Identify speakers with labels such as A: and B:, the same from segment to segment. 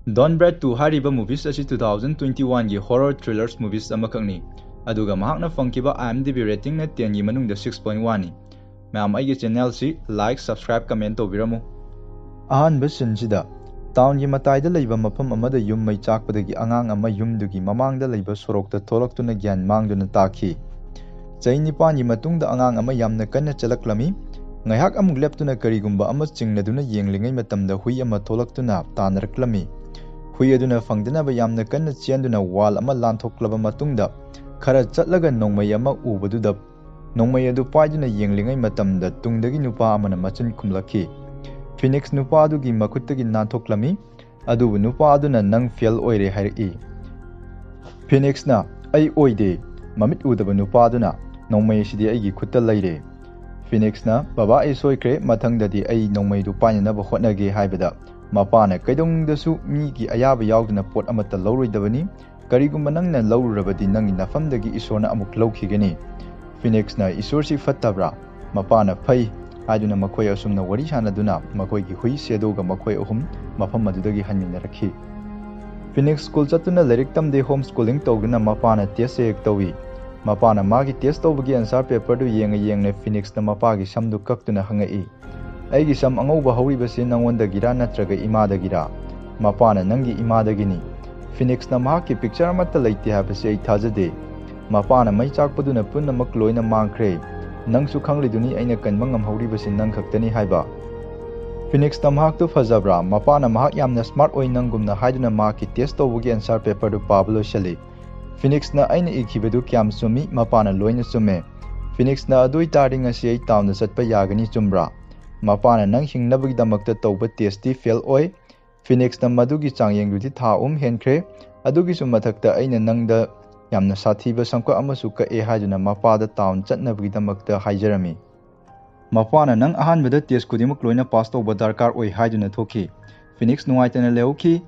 A: Don't Bread 2 hariba movies asi 2021 gi horror thrillers movies amakakni aduga mahakna fangkiba IMDb rating na 10 gi manungda 6.1 ni mayam aigi channel si like subscribe comment tobiramu ahan basinjida town gi matai da leiba mafam amada yum mai chakpadagi angang ama yumdugi mamang da leiba sorokta tholaktuna gyan mangduna takhi chaini pan gi matungda angang ama yamna kanna chalaklami ngaihak amuk leptuna karigumba ama chingladuna yenglingai matamda hui ama tholaktuna tanaraklami hui aduna fangdana yamna kanna chianduna wall ama lanthoklaba matungda khara chatlaga nongmai ama ubaduda nongmai adu paiduna yenglingai matamda tungdagi nupa amana machin khumlakhi Phoenix nupa adugi makuttagi nanthoklami adubu nupa aduna nang fail oire hairi Phoenix na ai oide mamit udaba nupa aduna nongmai sidi aigi khutta laire Phoenix na baba ai soikre mathangdadi ai nongmai du painana ba hotnage haibada mapana kaidongdasu migi ayaba yauduna pot amata lawroidabani karigumba nangna lawrurabadi nangi nafamdagi isorna amuk lawkhigani Phoenix na isorsi fattabra mapana phai haiduna makoi asumna wari sanaduna makoi gi hui sedoga makoi ahum mafam madudagi hanminarakhi Phoenix school chatuna lyric tamde homeschooling tawguna mapana test ek tawi mapana magi test tawbagi answer paper du yenga Phoenix na mapagi samdu kaktuna hangai aigi sam angauba hawribasi nangondagira natraga imadagira mapana nangi imadagini Phoenix na mahaki picture amata leite habase ai thajade mapana mai chakpaduna punnamak loina mangkhre nangsu khangliduni aina kanma ngamhawribasi nang khaktani haiba Phoenix na mahak tu fajabra mapana mahak yamna smart oi nangumna haiduna mahaki test tawbugi answer paper du pablo shali Phoenix na aina ikhibadu kyam sumi mapana loina sume Phoenix na adui taring asi ai town na satpa yagani chumbra mapana nang hingnabagi damakta tawba testi fail oi Phoenix na madugi changyengdudi tha henkhre adugi su mathakta aina nangda yamna sathiba sangka amasu ka e haiduna mapada town chatnabagi damakta haijarami mapana nang ahanbada test kudimak loina pass tawba darkar oi haiduna thoki Phoenix nuaitana leuki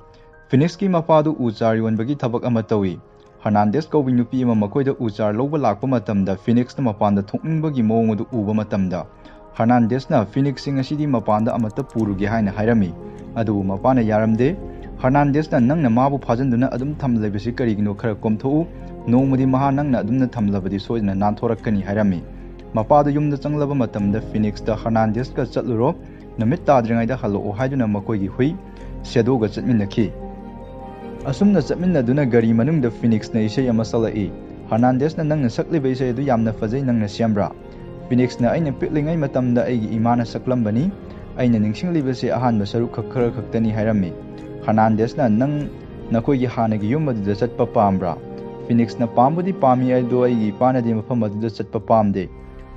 A: Phoenix ki mapadu uchar yonbagi thabak ama tawi Hernandez kawbi nupi ama makoida uchar lawba lakpa matamda Phoenix na mapanda thokningbagi mawngdu uba matamda Hernandez na Phoenix sing asidi mapanda amata puruge haina hairami adu mapana yaramde Hernandez na nangna mabu phajanduna adum thamlebasi karigino khara komthou nongmudi maha nangna adumna thamlabadi soina nanthorakkani hairami mapadu yumda changlaba matamda Phoenix da Hernandez ka chatluro namit tadringai da halo haiduna makoigi hui shadow ga chatminakhi asumna chatminnaduna gari manungda Phoenix na isai ama salai Hernandez na nangna sakliba isai adu yamna fajai nangna siambra Phoenix na aina pitlingai matamda aigi imana saklambani aina ningsinglibase ahanba saruk khara khaktani hairami Hernandez na nang nakoigi hanagi yum aduda chatpa pambra Phoenix na pambudi pami aido aigi panadi mafam aduda chatpa pamde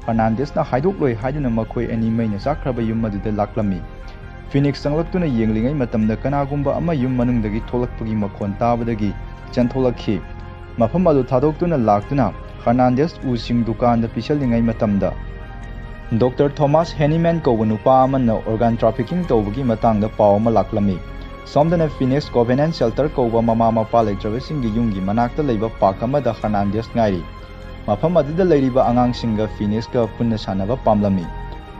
A: Hernandez na haidokloi haiduna makoi ani maina sakraba yum aduda laklami Phoenix sanglaktuna yenglingai matamda kanagumba ama yum manungdagi tholakpagi makhon tabadagi chantholakhi mafam adu thadoktuna laktuna Hernandez using dukan da pisalingai matamda Dr. Thomas Henneman ko nupa amana organ trafficking tawbagi matangda paw ma laklami somdana Phoenix Covenant Shelter ko mama mapa leitrabasingi yungi manakta leiba park amada Hernandez ngairi mafam aduda leiriba angangsingga Phoenix ka punna sanaba pamlami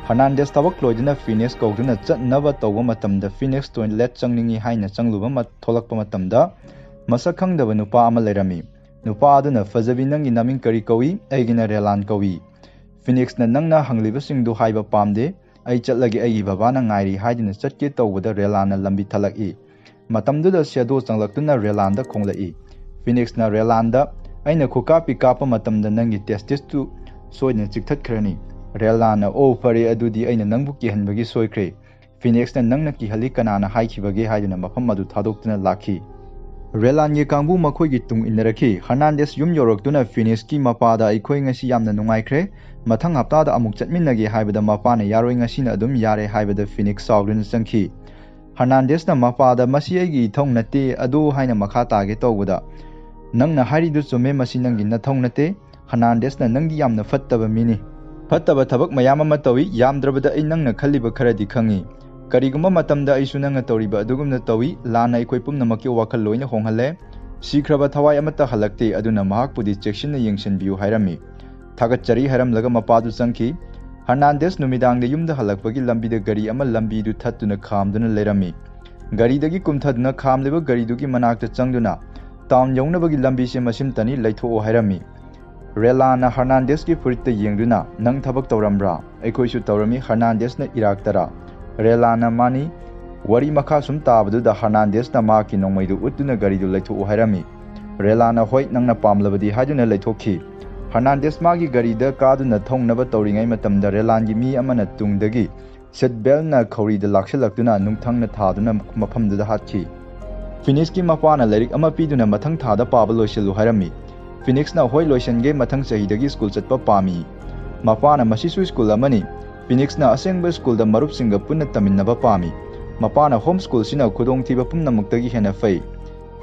A: Hernandez tabak loiduna Phoenix ko duna chatnaba tawba matamda Phoenix toilet changningi haina changluba mat tholakpa matamda masak khangdaba nupa ama leirami nupa aduna fajabi nangi naming kari kawi aigina relan kawi Phoenix na nangna hangliba singdu haiba pamde ai chatlagi aigi babana ngairi haidina chatke tawbada relana lambi thalaki matamduda shadow changlaktuna relanda khonglai Phoenix na relanda aina khukapi kapa matamda nangi testis tu soina chikthat khrani relana o fare adudi aina nangbu kihanbagi soikre Phoenix na nangna kihali kanana haikhibage haidina mafam adu thadoktuna lakhi Relan ye kangbu makoi gi tung inrakhi Hernandez yum yoroktuna Phoenix ki mapada aikoi ngasi yamna nungaikhre mathang hapta da amuk chatminnagi haibada mapana yaroi ngasi na adum yare haibada Phoenix saudun sangki Hernandez na mapada masi aigi thong nate adu haina makha tage tawbuda nangna haridu chume masi nangi na thong nate Hernandez na nangi yamna fattaba mini fattaba thabak mayam ama tawi yamdrabada ai nangna khaliba kharadi khangi karigumba matamda aisu nanga tawriba adugumna tawi lana ikoi pumnamakki wakhal loina honghalle sikraba thawai amata halakte aduna mahakpudi cheksinna yengsinbiu hairami thagatchari haramlaga mapadu changki Hernandez numidangda yumda halakpagi lambida gari ama lambi du thattuna khamduna lerami Garidagi kumthaduna khamliba garidugi manakta changduna town yaunabagi lambi se masimtani leithoo hairami. Relana Hernandez ki furitta yengduna nang thabak tawrambra aikhoisu tawrami Hernandez na iraktara. Relana mani wari makha sum tabaduda Hernandez na maki nongmaidu utduna garidu leithoo hairami. Relana hoi nangna pamlabadi haiduna leithokhi. Hernandez magi garida kaduna thongnaba tawringai matamda Relangi mi amana tungdagi seatbelt na khawrida lakshalaktuna nungthangna thaduna mafamduda hatki. Phoenix ki mapana lirik ama piduna mathang thada paba loisilu hairami. Phoenix na hoi loisenge mathang sahidagi school chatpa pami. Mapana masisu school amani. Phoenix na asengba school da marup singa punna taminnaba pami. Mapana homeschool sina khudong thiba pumnamuktagi hena fai.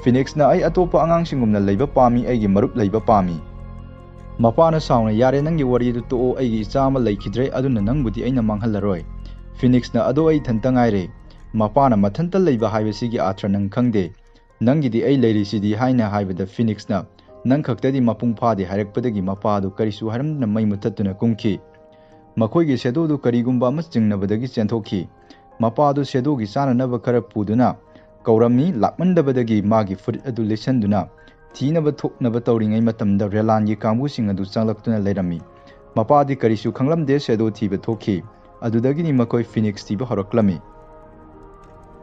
A: Phoenix na ai atopa angang singumna leiba pami aigi marup leiba pami. Mapana sauna yare nangi wari du to aigi ichama leikidre aduna nangbudi aina manghallaroi. Phoenix na ado ai thanta ngaire. Mapana mathanta leiba haibasigi atra nang khangde. Nangidi ai leirisidi haina haibada Phoenix na nang khaktadi mapung phadi hairakpadagi mapadu karisu haramna mai muthatuna kumki. Makhoigi sedo du karigumba ama chingnabadagi chenthokhi. Mapadu sedo gi chananaba khara puduna kaurami lakmandabadagi magi furit adu lesanduna thina thoknaba tawringai matamda Relangi kangbu adu changlaktuna leirami. Mapadi karisu khanglamde sedo thiba thokhi. Adudagi ni makoi Phoenix thiba horoklami.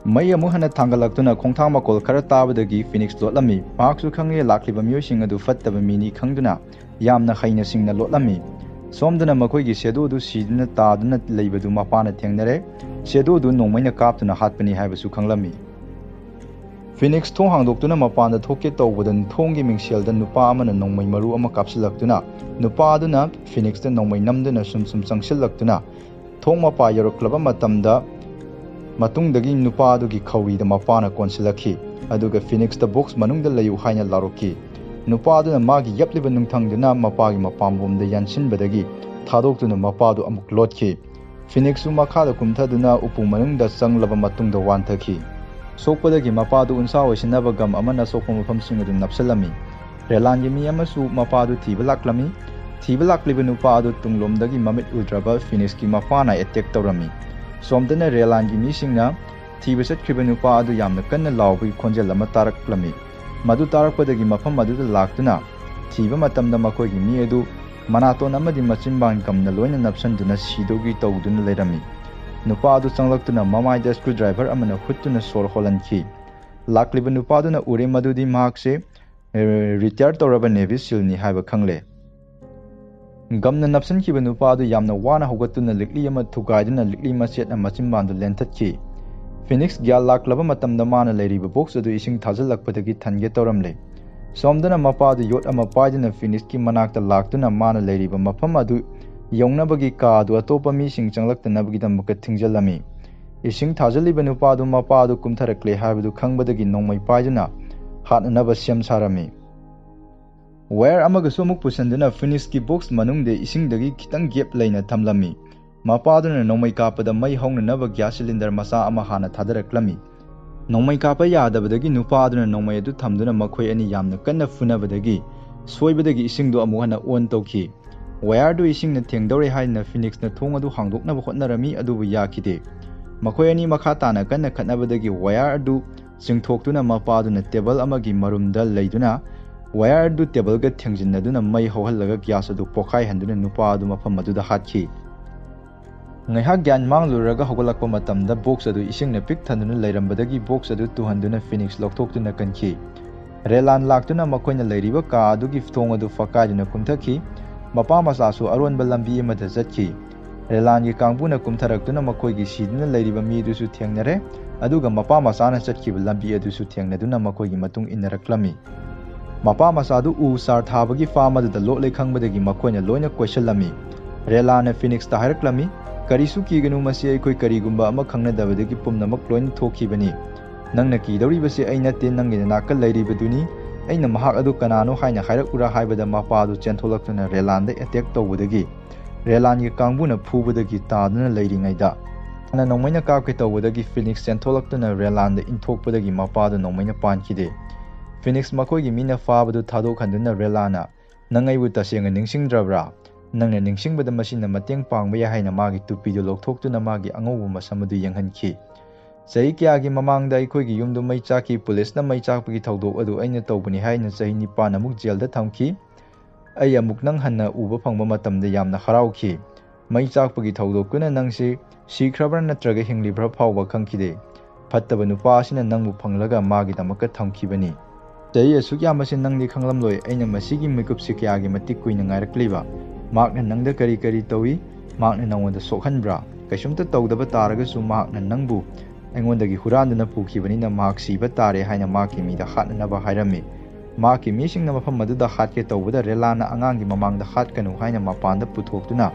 A: Mai amu hana thangalaktuna khongthang makol khara tabadagi Phoenix lotlami. Mahaksu khange lakliba miyosing adu fattaba mini khangduna yamna haina singna lotlami. Somdana makoigi sedo du siduna taduna leibadu mapana thengnare. Sedo du nongmaina kaptuna hatpani haibasu khanglami. Phoenix thong hangdoktuna mapanda thoke tawbadan thongi mingselda nupa amana nongmai maru ama kapsilaktuna nupa aduna Phoenix da nongmai namduna sum changsilaktuna thong mapa yoroklaba matamda matungdagi nupa adugi khawrida mapana konsilakhi aduga Phoenix da box manungda layu haina laroki nupa aduna magi yapliba nungthangduna mapagi mapambomda yansinbadagi thadoktuna mapadu amuk lotki Phoenix su makhada kumthaduna upu manungda changlaba matungda wanthaki sokpadagi mapadu unsa oisinaba gam amana sokpa mafamsing adu napsalami Relangi mi amasu mapadu thiba laklami thiba lakliba nupa adu tunglomdagi mamit udraba Phoenix ki mapana attack tawrami somdana Relangi mi singna thiba satkriba nupa adu yamna kanna lawbi khonjel ama taraklami madu tarakpadagi mafam aduda laktuna thiba matamda makoigi mi adu manaton amadi machinban kamna loina napsanduna sidogi tawduna leirami nupa adu changlaktuna mamaida screwdriver amana huttuna sor holanki lakliba nupa aduna ure madudi mahakse retire tawraba navy seal ni haiba khangle gamna napsankiba nupa adu yamna wana hogatuna likli ama thugaiduna likli machet ama chimbandu lenthatki Phoenix gyal laklaba matamda mana leiriba box adu ising thajalakpadagi thange tawramle somdana mapa adu yot ama paiduna Phoenix ki manakta laktuna mana leiriba mafam adu yaunabagi ka adu atopa mi sing changlaktanabagi damaka thingjalami ising thajaliba nupa adu mapa adu kumtharakle haibadu khangbadagi nongmai paiduna hatnanaba siam sarami wire amaga somuk pusanduna Phoenix ki box manungde isingdagi khitang gap leina thamlami mapa aduna nongmai kapada mai hongnaba gas cylinder masa ama hana thadaraklami nongmai kapa yadabadagi nupa aduna nongmai adu thamduna makhoi ani yamna kanna funabadagi soibadagi isingdo amu hana on tawki wire du isingna thengdore haina Phoenix na thong adu hangdoknaba hotnarami adubu yakide makhoi ani makha tana kanna khatnabadagi wire adu chingthoktuna mapa aduna table amagi marumda leiduna wire adu table ga thengjinaduna mai hohallaga gas adu pokhai handuna nupa adu mafam aduda hatki ngaiha gyan mangluraga hogolakpa matamda box adu isingna pik thanduna leirambadagi box adu tuhanduna Phoenix loktoktuna kanki relan laktuna makoina leiriba ka adugi thong adu fakaiduna kumthaki mapa masasu aronba lambi amada jatki relangi kangbuna kumtharaktuna makoigi siduna leiriba mi dusu thengnare aduga mapa masana chatkiba lambi adusu thengnaduna makoigi matung innaraklami mapa masadu u sar thabagi farm adu lotlei khangbadagi makoina loina questionlami relana Phoenix ta haraklami karisu kiganu masi aikoi karigumba ama khangnadabadagi pumnamak loina thokhibani nangna kidoribase aina te nangina nakal leiribaduni aina mahak adu kanano haina hairakura haibada mapa adu chentholakna relanda attack tawbadagi relangi kangbuna phubadagi taduna leiringaida ana nongmaina kapke tawbadagi Phoenix chentholakna relanda inthokpadagi mapa adu nongmaina pankide Phoenix makoigi mina fabadu thadokhanduna relana nangaibu tasenga ningsingdrabra nangna ningsingbada masina mateng pangba ya haina magi tupidu lokthoktu na magi angau masamadu yenghanki Chahi kayagi mamangda aikoigi yumdu mai chaki pulisna mai chakpagi thaudok adu aina tawbani haina chahi 9 amuk jail da thamki. Ai amuk nang hanna uba phangba matamda yamna harauki. Mai chakpagi thaudokuna nangsi sikrabra natraga hinglibra phawba khangkide. Phattaba nupa asina nangbu phanglaga magi damaka thamkibani. Chahi asuk yamasi nangdi khanglamloi aina masigi mikupsi kayagi matik kuina ngairakliba. Makna nangda kari tawi, makna nangwanda sokhanbra. Kaisumta tawdaba taragasu makna nangbu aingondagi huranduna pukibanina mak siba tare haina maki mida hatnanaba hairami. Maki misingna mafam maduda hatke tawbada relana angangi mamangda hatkanu haina mapanda puthoktuna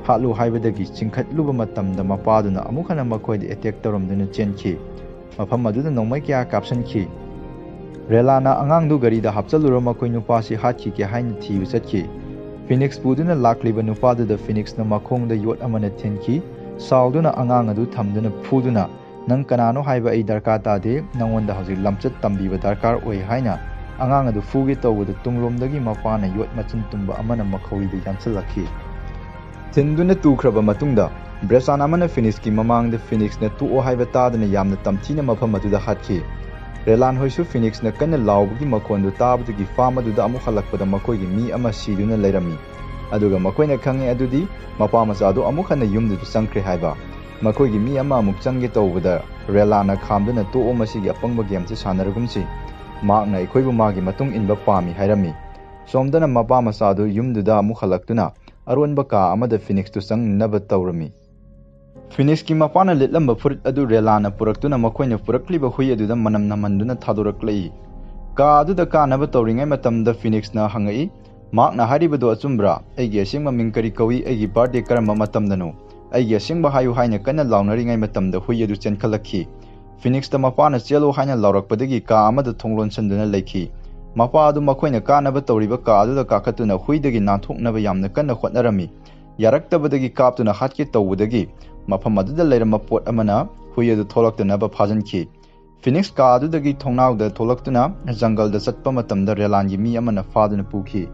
A: hatlu haibadagi chingkhatluba matamda mapaduna amukhana makoidi attack tawramduna chenki. Mafam maduda nongmai kya kapsanki. Relana angangdu garida hapchalura makoi nupasi hatki ke haina thibu chatki. Phoenix puduna lakliba nupaduda Phoenix na makhongda yot amana thenki. Sauduna angang adu thamduna phuduna nang kanano haiba ai darkar tade nangonda hauji lamchat tambiba darkar oi haina angang adu fuge tawuda tunglomdagi mapana yot machin tumba amana makhoida yamchalakhi. Tinduna tukraba matungda Bresan amana Phoenix ki mamangda Phoenix na tuo haiba tadana yamna tamthina mafam aduda hatki. Relan hoisu Phoenix na kana lawbugi makhondu tabudagi fam aduda amu halakpada makoigi mi ama siduna leirami. Aduga makoina khange adudi mapa masadu amu khana yumdu sangkre haiba. Makoigi mi ama amuk changge tawbada relana khamduna to masigi apangba game se sanaragumsi. Makna ikoibu magi matung inba pami hairami. Somdana mapa masadu yumduda amu halaktuna aronba ka amada Phoenix tu sang naba tawrami. Phoenix ki mapana litlamba furit adu relana puraktuna makoina purakliba hui aduda manam namanduna thadoraklai. Ka aduda ka naba tawringai matamda Phoenix na hangai. Makna haribado achumbra aigi asingma mingkari kawi aigi birthday karamba matamdanu aigi asingba hayu haina kana launari matamda hui adu chenkhalakhi. Phoenix ta mapana chelo haina laurakpadagi ka amada thonglon sanduna laiki. Mapa adu makoina kanaba tawriba ka adu kakatuna huidagi nanthoknaba yamna kana hotnarami. Yaraktabadagi kaptuna hatke tawudagi mafam aduda leirama pot amana hui adu tholaktanaba phajanki. Phoenix ka adudagi thongnawda tholaktuna jungle da chatpa matamda relangi mi amana faduna pukhi.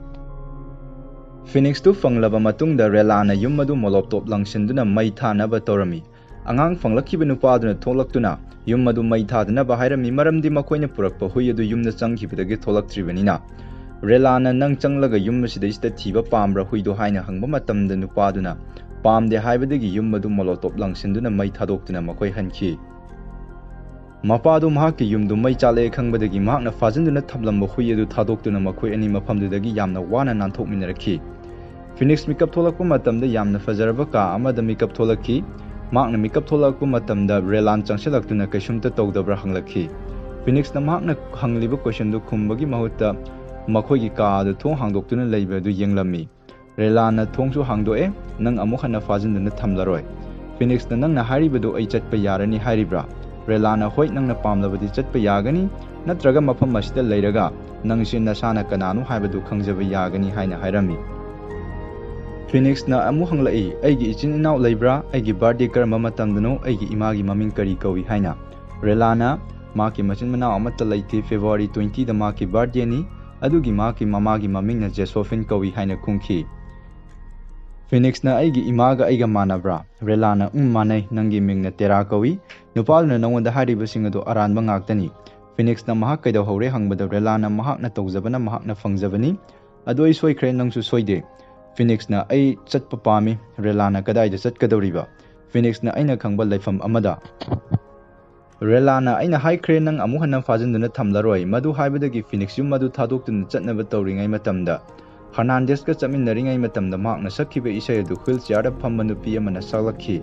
A: Phoenix tu fanglaba matungda relana yumadu molotov langsinduna mai thanaba tawrami. Angang fanglakhiba nupaduna tholaktuna yumadu mai thadanaba hairami maramdi makoina purakpa hui adu yumna changkhibadagi tholaktribanina. Relana nang changlaga yummasidayista thiba pambra huido haina hangba matamda nupaduna pamde haibadagi yumadu molotov langsinduna mai thadoktuna makoi hankhi. Mapadu mahaki yumdu mai chale khangbadagi mahakna fajanduna thablamba hui adu thadoktuna makoi ani mafamdudagi yamna wana nanthokminarakhi. Phoenix makeup tholakpa matamda yamna fajaraba ka amada makeup tholakhi. Mahakna makeup tholakpa matamda relan changsilaktuna kaisumta tawdabra hanglakhi. Phoenix na mahakna hangliba question du khumbagi mahutta makhoigi ka adu thong hangdoktuna leiba du yenglami. Relan na thongsu hangdoe nang amuk hana fajanduna thamlaroi. Phoenix na nang na haribadu ai chatpa yarani haribra. Relana hoi nang na pamlabadi chatpa yagani natraga mafam masida leiraga nang sin nasana kananu haibadu khangjaba yagani haina hairami. Phoenix na amu hanglai aigi ichin inaw leibra aigi birthday karma matamdano aigi imagi maming kari kawi haina. Relana maki machin manaw amata laiti February 20 da maki birthday ni adugi maki mamagi maming na Josephine kawi haina kungki. Phoenix na aigi imaga aiga manabra. Relana manay nangi ming na tera kawi. Nupal na nangwanda hariba singado aranba ngaktani. Phoenix na mahak kaidaw haure hangbada relana mahak na tawzabana mahak na fangjabani. Adoy soykre nangsu soyde. Phoenix na ay chatpa pami. Relana kadayda chatkadawriba. Phoenix na ay nakhangba laifam amada. Relana ay na haikre nang amuhan ng fajanduna thamlaroy. Madu haibadagi Phoenix yung madu thadoktuna chatnaba tawringay matamda. Hernandez ka chaminnaringay matamda mahak na sakhiba isay adu wheelchair da phamba nupi amana salakhi.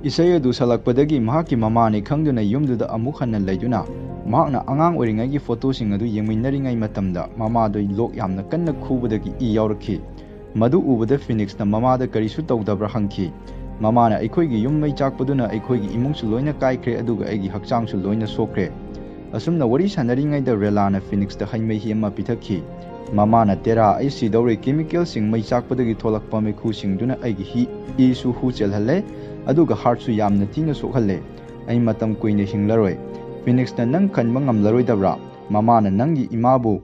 A: Isay adu salakpadagi mahaki mamani khangduna yumduda amuk hanna leiduna mahakna angang oiringaygi photo sing adu yengminnaringay matamda mamado lok yamna kanna khubadagi I yaurakhi. Madu ubada Phoenix na mamada karisu tawdabra hangki. Mamana aikoigi yum mai chakpaduna aikoigi imungsu loina kaikre aduga aigi hakchangsu loina sokre. Asumna wari sanaringayda relana Phoenix da haimai hi ama pithakhi. Mamana tera ai sidawre chemical sing mai chakpadagi tholakpa mekhu singduna aigi hi isu hu chelhalle aduga heart su yamna tina sokhalle ai matam koine hinglaroi. Phoenix na nang khanba ngamlaroi dabra mamana nangi imabu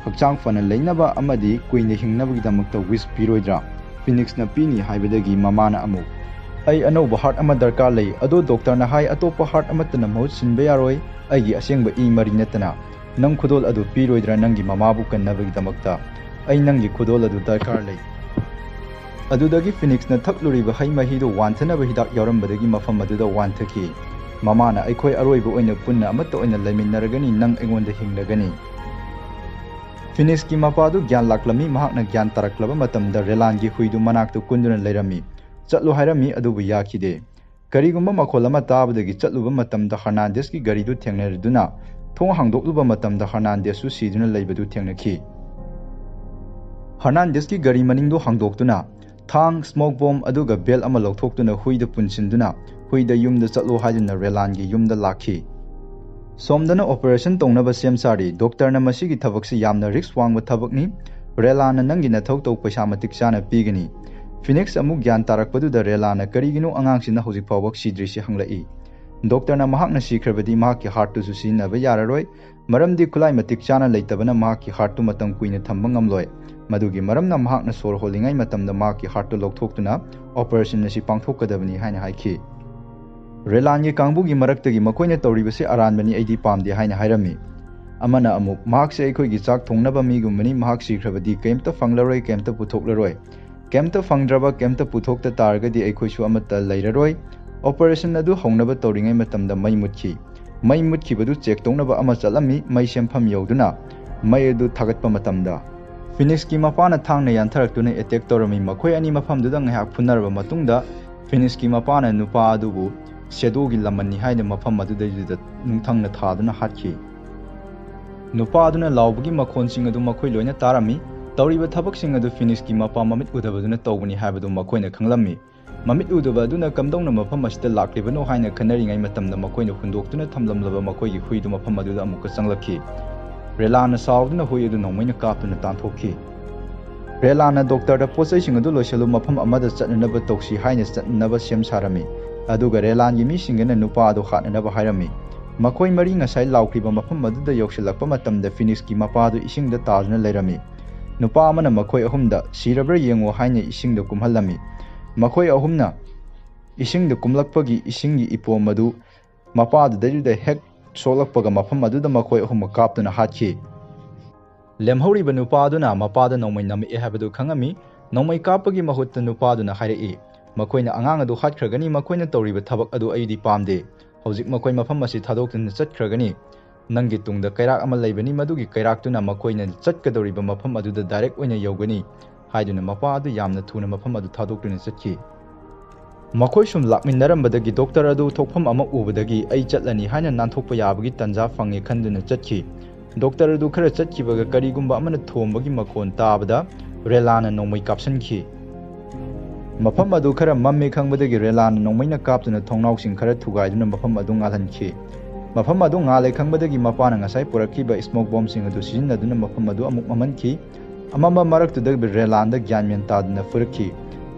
A: hakchang fana leinaba amadi koine hingnabagi damakta wish piroidra. Phoenix na pini haibadagi mamana amu ai anouba heart ama darkar lei ado doctor na hai atopa heart amatana mahut sinba yaroi aigi asengba e mari natana nang khudol adu piroidra nangi mamabu kannabagi damakta ai nangi khudol adu darkar lei adudagi Phoenix na thakluriba hai mahido wantanaba hidak yaurambadagi mafam aduda wanthaki mamana aikoi aroiba oina punna amatta oina laiminaragani nang aingonda hinglagani Phoenix ki mapadu gyan laklami mahakna gyan taraklaba matamda relan gi huidu manaktu kunduna leirami chatlu hairami adubu yakide karigumba makholama tabadagi chatluba matamda Hernandez ki garidu thengnariduna thong hangdokluba matamda Hernandez su siduna leibadu thengnaki Hernandez ki gari maningdo hangdoktuna thang smoke bomb aduga bel ama lokthokduna huida punsinduna huida yumda chatlo haiduna relan gi yumda lakhi somdana operation tongnaba semsari doctor na masigi thabaksi yamna risk wangba thabakni relana nangi na thokto paisa matik chana pigani Phoenix amuk gyan tarakpaduda relana karigino angangsina hojik fawbak sidrisi hanglai doctor na mahakna sikrabadi mahaki heart tu susinaba yararoi maramdi khulai matik chana leitabana mahaki heart tu matam kuina thamba ngamloi madugi maramna mahakna sor holingai matamda mahaki heart tu lokthokduna operation nasi pangthokadabani haina haiki Relan gi kangbugi maraktagi makoina tawribase aranbani aidi pamde haina hairami amana amuk mahak se aikoi gi chak thongnaba migumani mahak sikrabadi kemta fanglaroi kemta puthoklaroi kemta fangdraba kemta puthokta targadi aikoi su amata leiraroi operation adu hongnaba tawringai matamda mai mutki badu check tongnaba ama chalami mai sempham yoduna mai adu thagatpa matamda Phoenix ki mapana thangna yantharaktuna attack torami makoi ani mafamduda ngahak phunarba matungda Phoenix ki mapana nupa adubu Sedogi lamani haina mafam aduda nungthangna thaduna hatki nupa aduna laubagi makhonsing adu makhoi loina tarami tawriba thabaksing adu Phoenix ki mapa mamit udabaduna tawbani haibadu makhoina khanglammi mamit udaba aduna kamdongna mafam asita laklibano haina khanaringai matamda makhoina hundoktuna thamlamlaba makhoigi huidu mafam aduda amuka changlakhi relana sawduna hui adu nongmaina kaptuna tanthokhi relana doctor da posai sing adu loisalu mafam amada chatnaba tawsi haina chatnaba sem sarami aduga relan gi mi singena nupa adu khatnaba hairami makoi mari ngasai laukriba mafam aduda yoksilakpa matamda Phoenix ki mapa adu isingda tajuna leirami nupa amana makoi ahumda sirabra yengo haina isingda kumhallami makoi ahumna isingda kumlakpagi isingi ipom adu mapa adu hek solakpaga mafam aduda makoi ahum kaptuna hatki lemhoriba nupa aduna mapa da nomai nami habadu khangami nomai kapagi mahutta nupa aduna hairei makoina angang adu hatkragani makoina tawriba thabak adu aidi pamde hojik makoi mafam asi thadokna chatkragani nangi tungda kairak ama leibani madugi kairak tuna makoina chatkadoriba mafam aduda direct oina yogani haiduna mapa adu yamna thuna mafam adu thadokna chatki makoi sum lakminarambadagi doctor adu thokpham ama ubadagi ai chatlani haina nanthokpa yabagi tanja fangi khanduna chatki doctor adu khara chatkibaga karigumba amana thombagi makon tabada relana nomai kapsanki mafam adu khara mamme khangbadagi relana nomaina kaptuna thongnausing khara thugaiduna mafam adu ngalhanki mafam adu ngale khangbadagi mapana ngasai purakkiba smoke bomb sing adu sijinnaduna mafam adu amuk mamanki amamba maraktudagi relanda gyanmen taduna furakki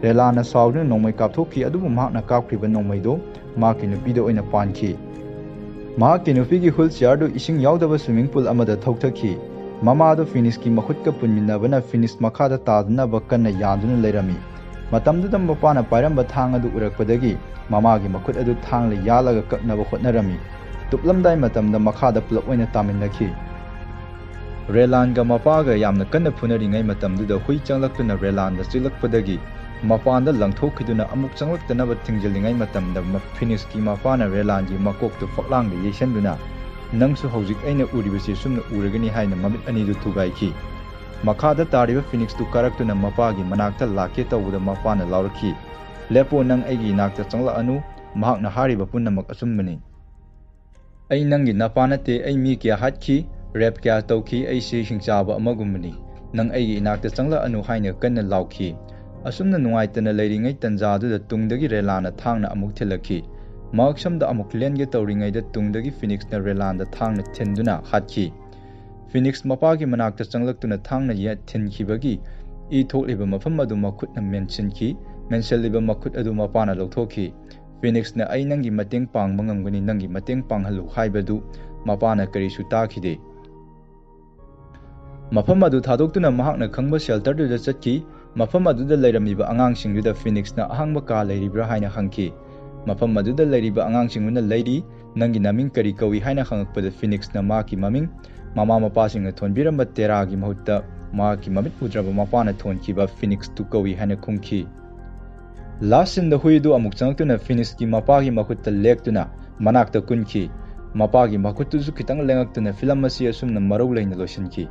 A: relana sawduna nomai kapthokki adubu mahakna kapkriba nomaido maki nupido oina panki mahakki nupigi wheelchair du ising yaudaba swimming pool amada thokthaki mama adu Phoenix ki makhutka punminnabana Phoenix makhada taduna bakkanna yanduna leirami matamduda mapana pairamba thang adu urakpadagi mamagi makhut adu thangla yalaga kaknaba hotnarami tuplamdai matamda makhada pulap oina taminnaki relan ga mapaga yamna kanna phunaringai matamduda hui changlaktuna relan da chilakpadagi mapanda langthokiduna amuk changlaktanaba thingjalingai matamda Phoenix ki mapana relan gi makoktu faklangda yesanduna nangsu hojik aina uribase sumna uragani haina mamit ani du thugaiki makhada tariba Phoenix tu karaktuna mapagi manakta lake tawuda mapana lauraki lepo nang aigi nakta changla anu mahakna hariba punnamak asummani ai nangi napanate ai mi kya hatki rap kya tawki ai se hingchaba amagumani nang aigi nakta changla anu haina kanna lauki asumna nungaitana leiringai tanjadu da tungdagi relana thangna amuk thilaki maksamda amuk lenge tawringai da tungdagi Phoenix na relanda thangna thenduna hatki Phoenix mapagi manakta changlaktuna thangna ya thinkhibagi I thokliba mafam adu makhutna menselliba makhut adu mapana lokthokhi Phoenix na ai nangi mateng pang mangamgani nangi mateng panghalu haibadu mapana karisu takhide mafam adu thadoktuna mahakna khangba shelter du chatki mafam aduda leiramiba angangsingduda Phoenixna ahangba ka leiribra haina hangki mafam aduda leiriba angangsinguna leiri nangi naming kari kawi haina hangakpada Phoenixna maki maming mama mapasingna thonbiramba teragi mahutta maki mamit udraba mapana thonkiba Phoenix tu kawi haina khungki last in the huidu amuk changtuna Phoenix ki mapagi makutta lektuna manakta kunki mapagi makutu zu kitang lengaktuna film asi asumna marau leina losinki